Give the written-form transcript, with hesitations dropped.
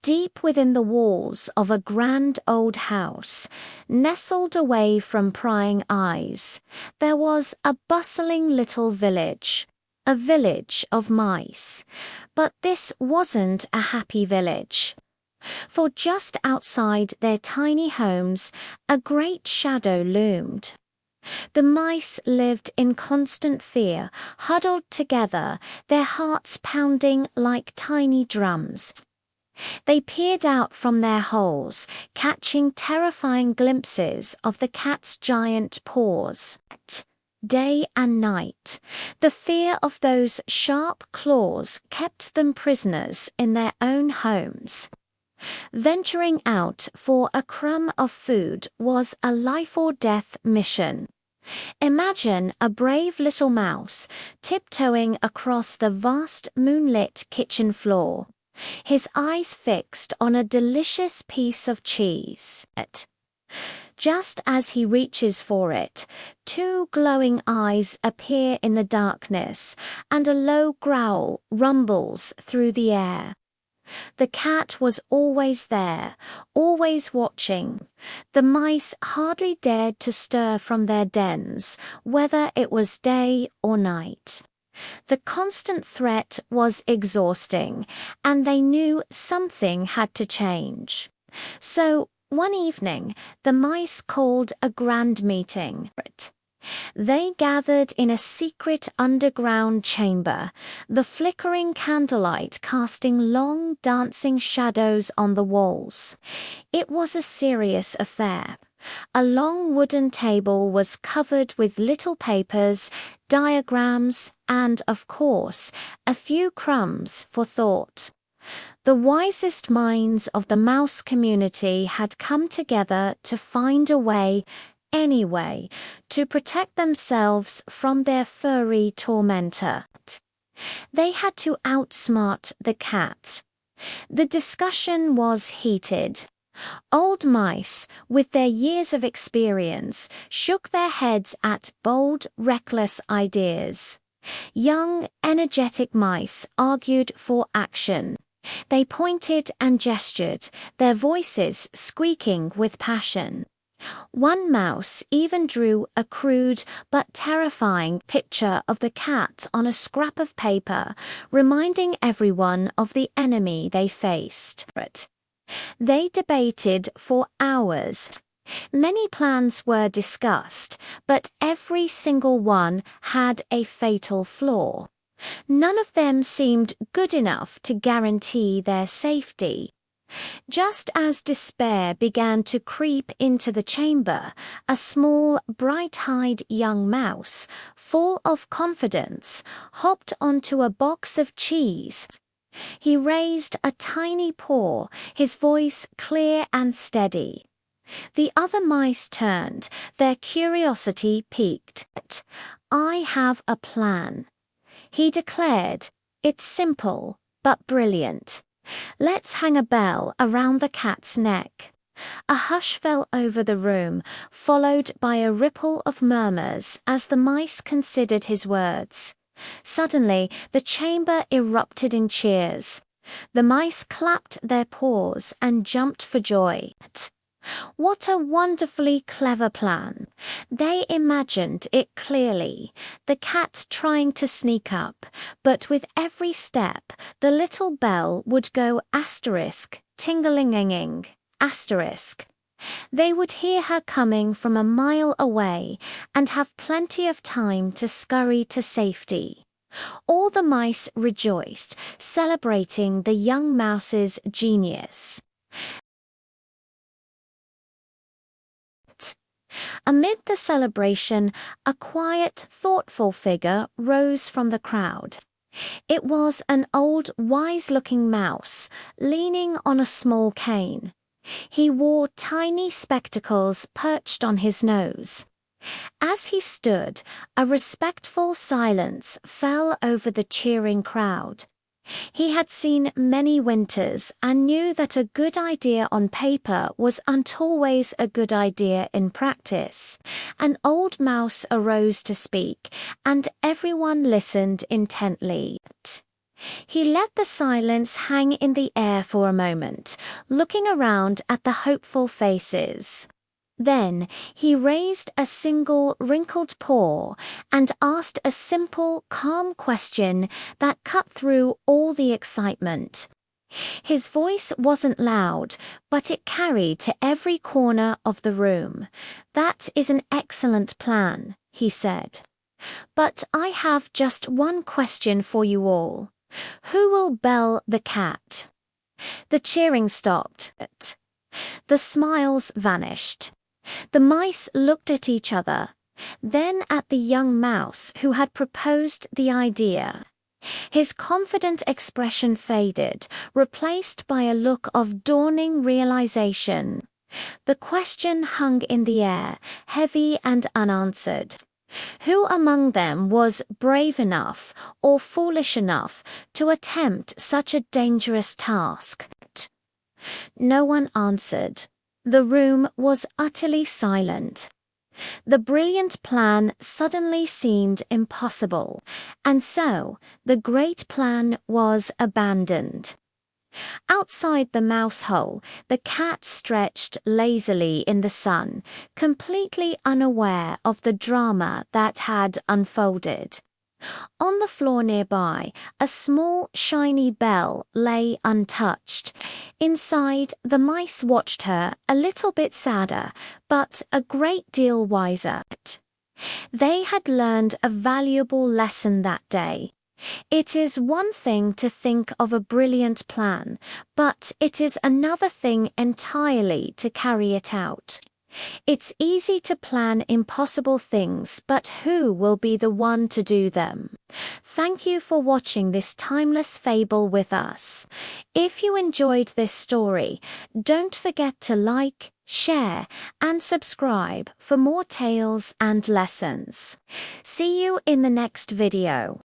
Deep within the walls of a grand old house, nestled away from prying eyes, there was a bustling little village. A village of mice. But this wasn't a happy village. For just outside their tiny homes, a great shadow loomed. The mice lived in constant fear, huddled together, their hearts pounding like tiny drums. They peered out from their holes, catching terrifying glimpses of the cat's giant paws. Day and night, the fear of those sharp claws kept them prisoners in their own homes. Venturing out for a crumb of food was a life-or-death mission. Imagine a brave little mouse tiptoeing across the vast moonlit kitchen floor, his eyes fixed on a delicious piece of cheese. Just as he reaches for it, two glowing eyes appear in the darkness, and a low growl rumbles through the air. The cat was always there, always watching. The mice hardly dared to stir from their dens, whether it was day or night. The constant threat was exhausting, and they knew something had to change. So, one evening, the mice called a grand meeting. They gathered in a secret underground chamber, the flickering candlelight casting long dancing shadows on the walls. It was a serious affair. A long wooden table was covered with little papers, diagrams, and, of course, a few crumbs for thought. The wisest minds of the mouse community had come together to find a way, anyway, to protect themselves from their furry tormentor. They had to outsmart the cat. The discussion was heated. Old mice, with their years of experience, shook their heads at bold, reckless ideas. Young, energetic mice argued for action. They pointed and gestured, their voices squeaking with passion. One mouse even drew a crude but terrifying picture of the cat on a scrap of paper, reminding everyone of the enemy they faced. They debated for hours. Many plans were discussed, but every single one had a fatal flaw. None of them seemed good enough to guarantee their safety. Just as despair began to creep into the chamber, a small, bright-eyed young mouse, full of confidence, hopped onto a box of cheese. He raised a tiny paw, his voice clear and steady. The other mice turned, their curiosity piqued. "I have a plan," he declared. "It's simple, but brilliant. Let's hang a bell around the cat's neck." A hush fell over the room, followed by a ripple of murmurs as the mice considered his words. Suddenly, the chamber erupted in cheers. The mice clapped their paws and jumped for joy. What a wonderfully clever plan. They imagined it clearly, the cat trying to sneak up, but with every step, the little bell would go asterisk, ting-a-ling-ing, asterisk. They would hear her coming from a mile away and have plenty of time to scurry to safety. All the mice rejoiced, celebrating the young mouse's genius. Amid the celebration, a quiet, thoughtful figure rose from the crowd. It was an old, wise-looking mouse, leaning on a small cane. He wore tiny spectacles perched on his nose. As he stood, a respectful silence fell over the cheering crowd. He had seen many winters and knew that a good idea on paper wasn't always a good idea in practice. An old mouse arose to speak, and everyone listened intently. He let the silence hang in the air for a moment, looking around at the hopeful faces. Then he raised a single wrinkled paw and asked a simple, calm question that cut through all the excitement. His voice wasn't loud, but it carried to every corner of the room. "That is an excellent plan," he said. "But I have just one question for you all. Who will bell the cat?" The cheering stopped. The smiles vanished. The mice looked at each other, then at the young mouse who had proposed the idea. His confident expression faded, replaced by a look of dawning realization. The question hung in the air, heavy and unanswered. Who among them was brave enough or foolish enough to attempt such a dangerous task? No one answered. The room was utterly silent. The brilliant plan suddenly seemed impossible, and so the great plan was abandoned. Outside the mouse hole, the cat stretched lazily in the sun, completely unaware of the drama that had unfolded. On the floor nearby, a small, shiny bell lay untouched. Inside, the mice watched her, a little bit sadder, but a great deal wiser. They had learned a valuable lesson that day. It is one thing to think of a brilliant plan, but it is another thing entirely to carry it out. It's easy to plan impossible things, but who will be the one to do them? Thank you for watching this timeless fable with us. If you enjoyed this story, don't forget to like, share, and subscribe for more tales and lessons. See you in the next video.